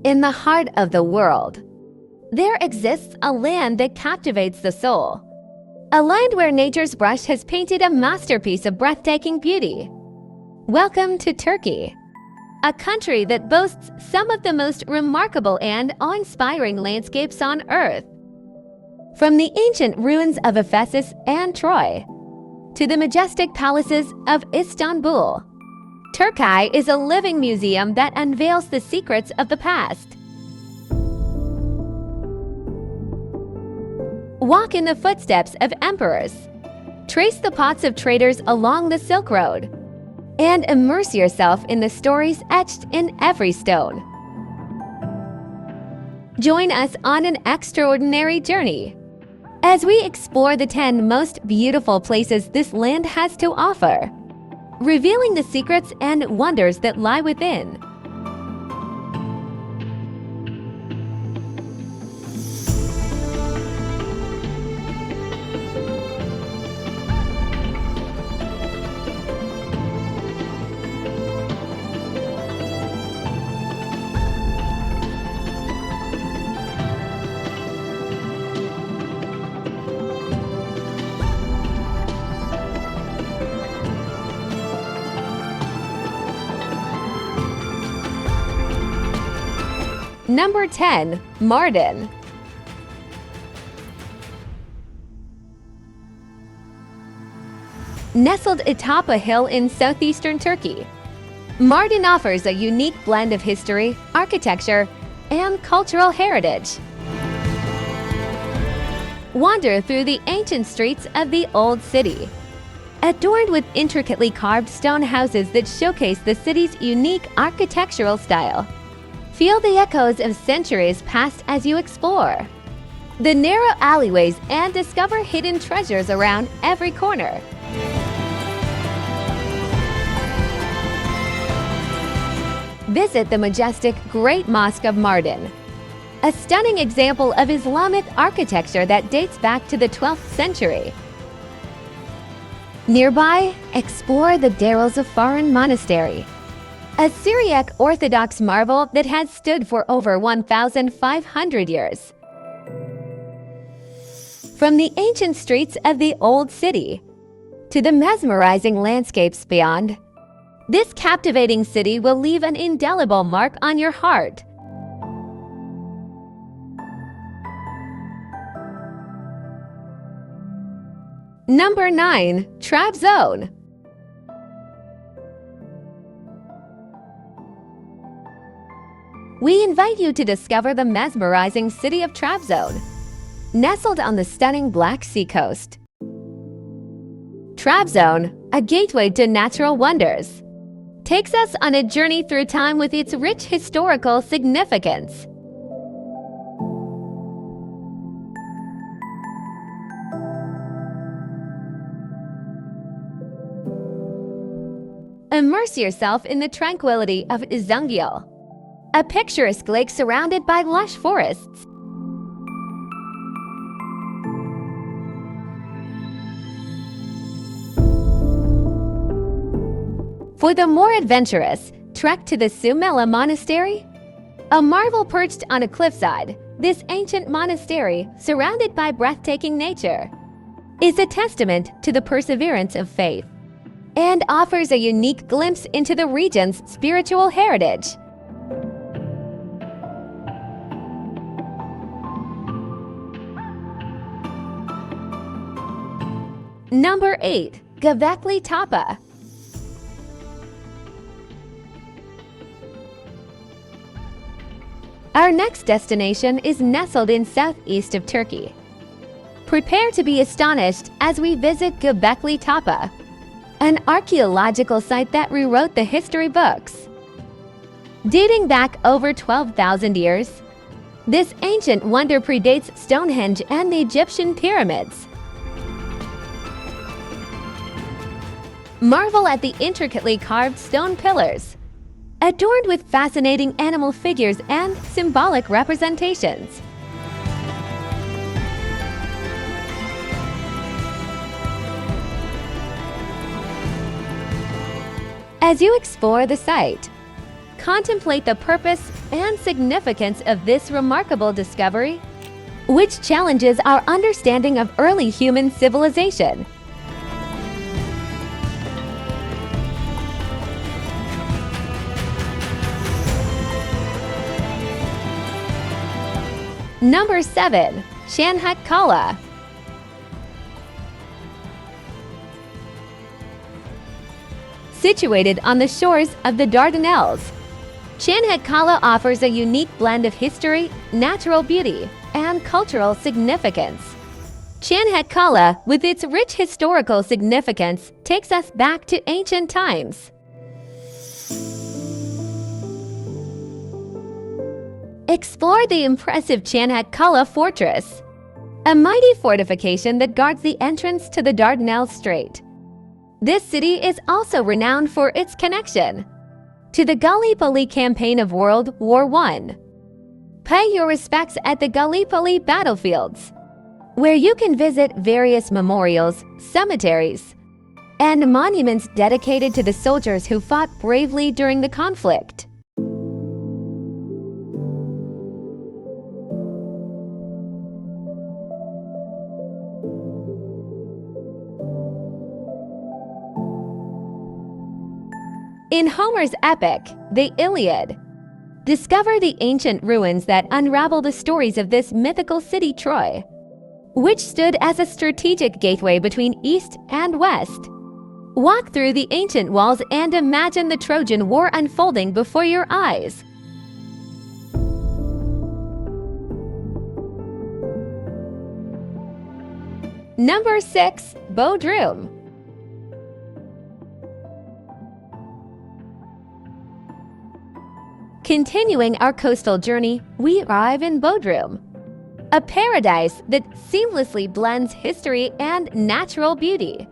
In the heart of the world, there exists a land that captivates the soul. A land where nature's brush has painted a masterpiece of breathtaking beauty. Welcome to Turkey, a country that boasts some of the most remarkable and awe-inspiring landscapes on Earth. From the ancient ruins of Ephesus and Troy to the majestic palaces of Istanbul, Turkey is a living museum that unveils the secrets of the past. Walk in the footsteps of emperors, trace the paths of traders along the Silk Road, and immerse yourself in the stories etched in every stone. Join us on an extraordinary journey as we explore the 10 most beautiful places this land has to offer, revealing the secrets and wonders that lie within. Number 10. Mardin. Nestled atop a hill in southeastern Turkey, Mardin offers a unique blend of history, architecture, and cultural heritage. Wander through the ancient streets of the old city, adorned with intricately carved stone houses that showcase the city's unique architectural style. Feel the echoes of centuries past as you explore the narrow alleyways and discover hidden treasures around every corner. Visit the majestic Great Mosque of Mardin, a stunning example of Islamic architecture that dates back to the 12th century. Nearby, explore the Darul Zafaran Monastery, a Syriac Orthodox marvel that has stood for over 1,500 years. From the ancient streets of the old city to the mesmerizing landscapes beyond, this captivating city will leave an indelible mark on your heart. Number 9. Trabzon. We invite you to discover the mesmerizing city of Trabzon, nestled on the stunning Black Sea coast. Trabzon, a gateway to natural wonders, takes us on a journey through time with its rich historical significance. Immerse yourself in the tranquility of Izangil, a picturesque lake surrounded by lush forests. For the more adventurous, trek to the Sumela Monastery. A marvel perched on a cliffside, this ancient monastery, surrounded by breathtaking nature, is a testament to the perseverance of faith and offers a unique glimpse into the region's spiritual heritage. Number 8. Göbeklitepe. Our next destination is nestled in southeast of Turkey. Prepare to be astonished as we visit Göbeklitepe, an archaeological site that rewrote the history books. Dating back over 12,000 years, this ancient wonder predates Stonehenge and the Egyptian pyramids. Marvel at the intricately carved stone pillars, adorned with fascinating animal figures and symbolic representations. As you explore the site, contemplate the purpose and significance of this remarkable discovery, which challenges our understanding of early human civilization. Number 7. Çanakkale. Situated on the shores of the Dardanelles, Çanakkale offers a unique blend of history, natural beauty, and cultural significance. Çanakkale, with its rich historical significance, takes us back to ancient times. Explore the impressive Çanakkale Fortress, a mighty fortification that guards the entrance to the Dardanelles Strait. This city is also renowned for its connection to the Gallipoli campaign of World War I. Pay your respects at the Gallipoli battlefields, where you can visit various memorials, cemeteries, and monuments dedicated to the soldiers who fought bravely during the conflict. In Homer's epic, the Iliad, discover the ancient ruins that unravel the stories of this mythical city Troy, which stood as a strategic gateway between East and West. Walk through the ancient walls and imagine the Trojan War unfolding before your eyes. Number 6. Bodrum. Continuing our coastal journey, we arrive in Bodrum, a paradise that seamlessly blends history and natural beauty.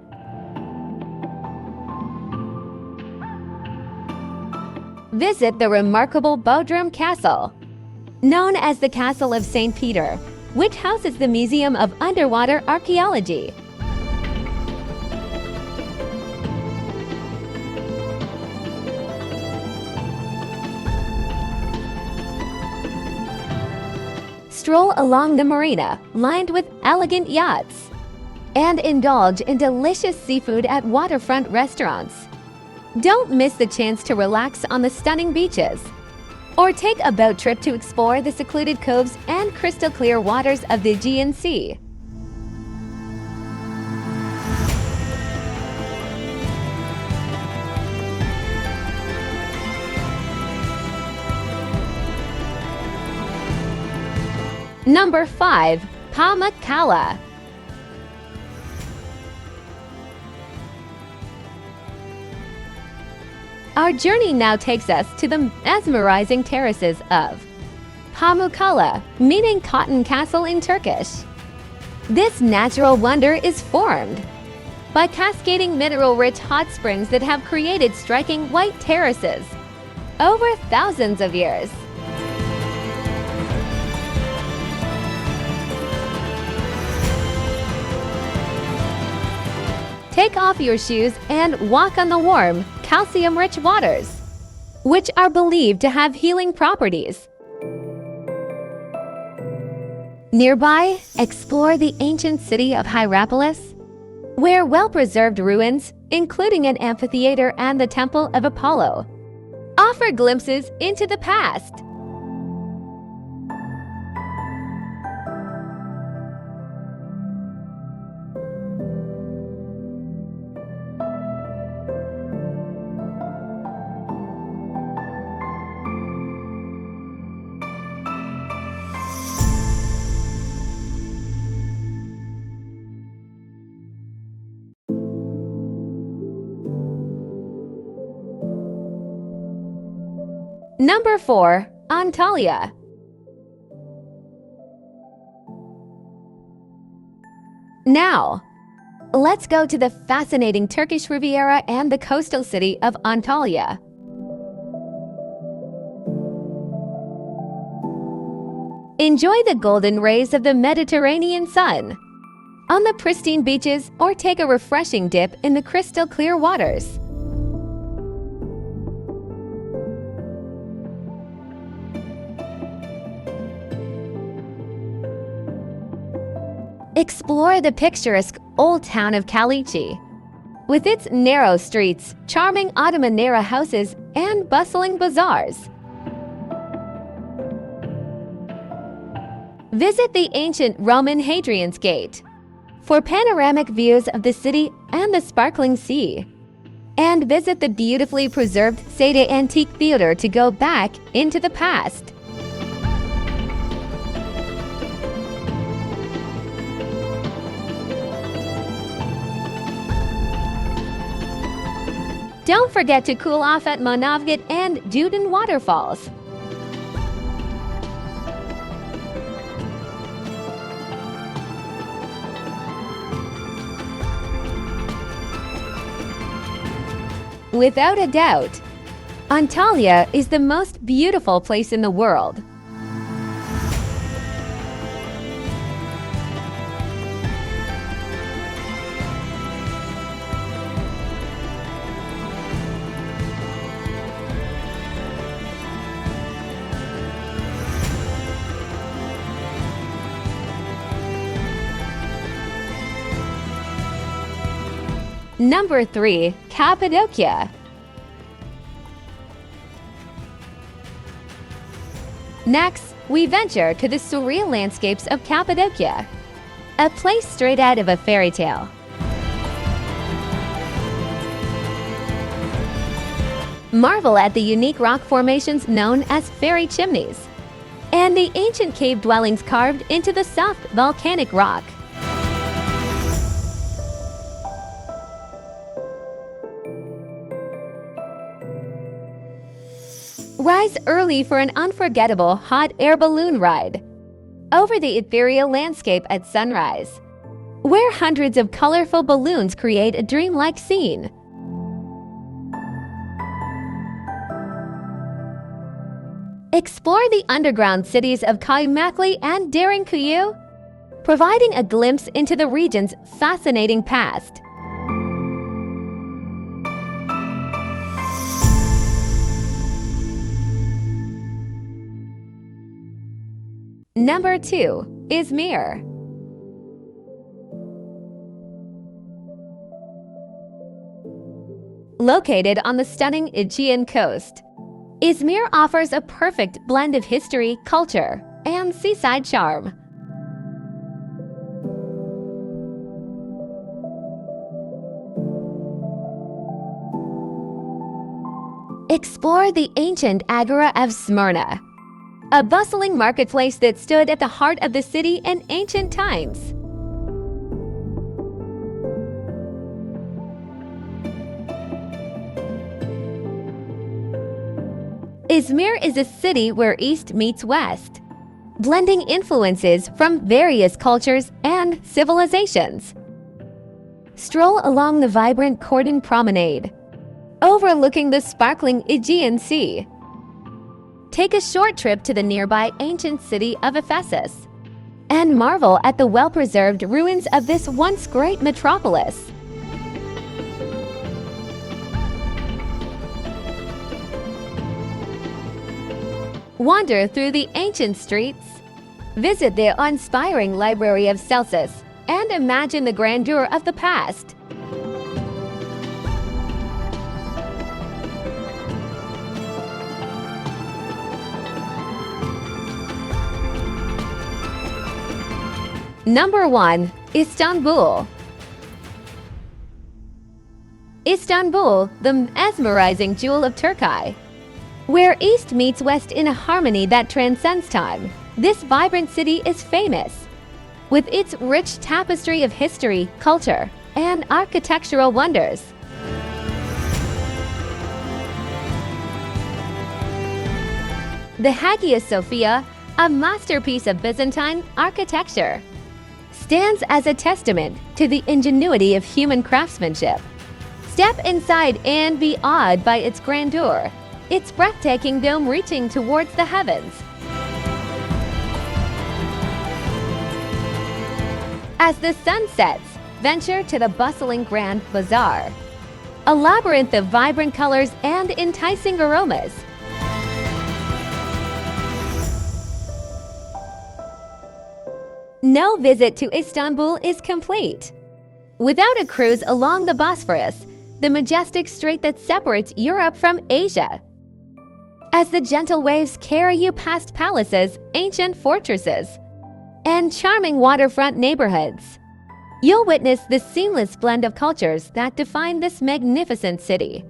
Visit the remarkable Bodrum Castle, known as the Castle of St. Peter, which houses the Museum of Underwater Archaeology. Stroll along the marina, lined with elegant yachts, and indulge in delicious seafood at waterfront restaurants. Don't miss the chance to relax on the stunning beaches, or take a boat trip to explore the secluded coves and crystal-clear waters of the Aegean Sea. Number 5. Pamukkale. Our journey now takes us to the mesmerizing terraces of Pamukkale, meaning cotton castle in Turkish. This natural wonder is formed by cascading mineral-rich hot springs that have created striking white terraces over thousands of years. Take off your shoes and walk on the warm, calcium-rich waters, which are believed to have healing properties. Nearby, explore the ancient city of Hierapolis, where well-preserved ruins, including an amphitheater and the Temple of Apollo, offer glimpses into the past. Number 4. Antalya. Now, let's go to the fascinating Turkish Riviera and the coastal city of Antalya. Enjoy the golden rays of the Mediterranean sun on the pristine beaches, or take a refreshing dip in the crystal clear waters. Explore the picturesque old town of Kalichi. With its narrow streets, charming Ottoman-era houses, and bustling bazaars. Visit the ancient Roman Hadrian's Gate for panoramic views of the city and the sparkling sea. And visit the beautifully preserved Sede Antique Theater to go back into the past. Don't forget to cool off at Manavgat and Duden waterfalls. Without a doubt, Antalya is the most beautiful place in the world. Number 3. Cappadocia. Next, we venture to the surreal landscapes of Cappadocia, a place straight out of a fairy tale. Marvel at the unique rock formations known as fairy chimneys, and the ancient cave dwellings carved into the soft volcanic rock. Rise early for an unforgettable hot air balloon ride over the ethereal landscape at sunrise, where hundreds of colorful balloons create a dreamlike scene. Explore the underground cities of Pamukkale and Derinkuyu, providing a glimpse into the region's fascinating past. Number 2. Izmir. Located on the stunning Aegean coast, Izmir offers a perfect blend of history, culture, and seaside charm. Explore the ancient Agora of Smyrna, a bustling marketplace that stood at the heart of the city in ancient times. Izmir is a city where East meets West, blending influences from various cultures and civilizations. Stroll along the vibrant Cordon Promenade, overlooking the sparkling Aegean Sea. Take a short trip to the nearby ancient city of Ephesus and marvel at the well-preserved ruins of this once great metropolis. Wander through the ancient streets, visit the inspiring library of Celsus, and imagine the grandeur of the past. Number 1. Istanbul. Istanbul, the mesmerizing jewel of Turkey. Where East meets West in a harmony that transcends time, this vibrant city is famous, with its rich tapestry of history, culture, and architectural wonders. The Hagia Sophia, a masterpiece of Byzantine architecture, stands as a testament to the ingenuity of human craftsmanship. Step inside and be awed by its grandeur, its breathtaking dome reaching towards the heavens. As the sun sets, venture to the bustling Grand Bazaar, a labyrinth of vibrant colors and enticing aromas. No visit to Istanbul is complete without a cruise along the Bosphorus, the majestic strait that separates Europe from Asia. As the gentle waves carry you past palaces, ancient fortresses, and charming waterfront neighborhoods, you'll witness the seamless blend of cultures that define this magnificent city.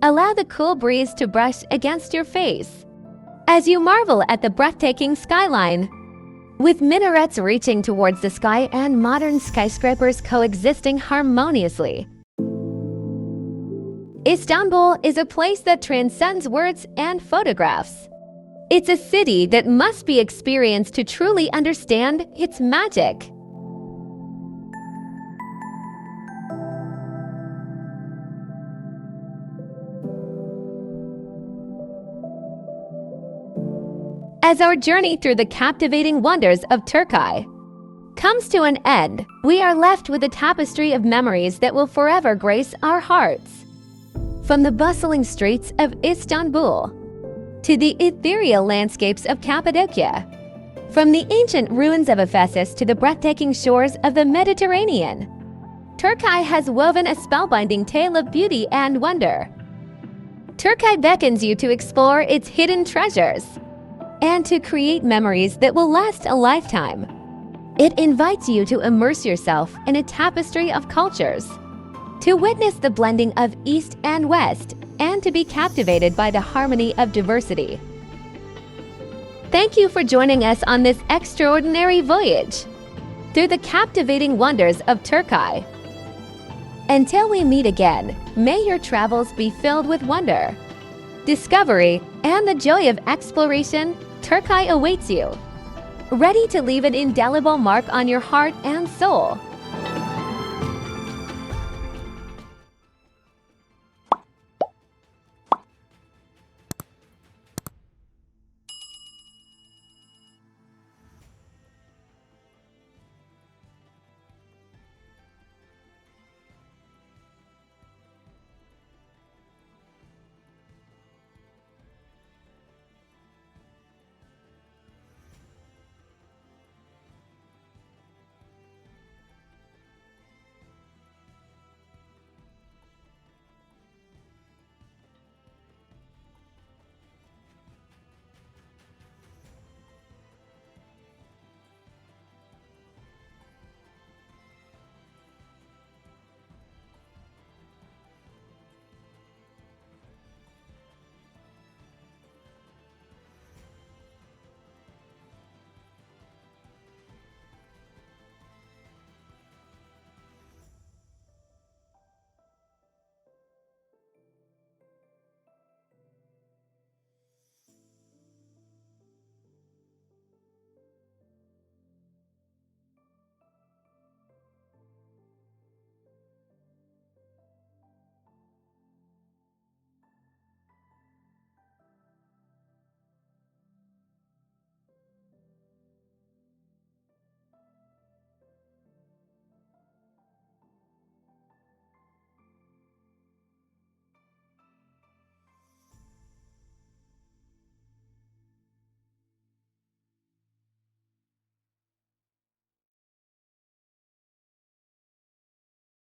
Allow the cool breeze to brush against your face as you marvel at the breathtaking skyline, with minarets reaching towards the sky and modern skyscrapers coexisting harmoniously. Istanbul is a place that transcends words and photographs. It's a city that must be experienced to truly understand its magic. As our journey through the captivating wonders of Turkey comes to an end, we are left with a tapestry of memories that will forever grace our hearts. From the bustling streets of Istanbul to the ethereal landscapes of Cappadocia, from the ancient ruins of Ephesus to the breathtaking shores of the Mediterranean, Turkey has woven a spellbinding tale of beauty and wonder. Turkey beckons you to explore its hidden treasures and to create memories that will last a lifetime. It invites you to immerse yourself in a tapestry of cultures, to witness the blending of East and West, and to be captivated by the harmony of diversity. Thank you for joining us on this extraordinary voyage through the captivating wonders of Turkey. Until we meet again, may your travels be filled with wonder, discovery, and the joy of exploration. Turkey awaits you, ready to leave an indelible mark on your heart and soul.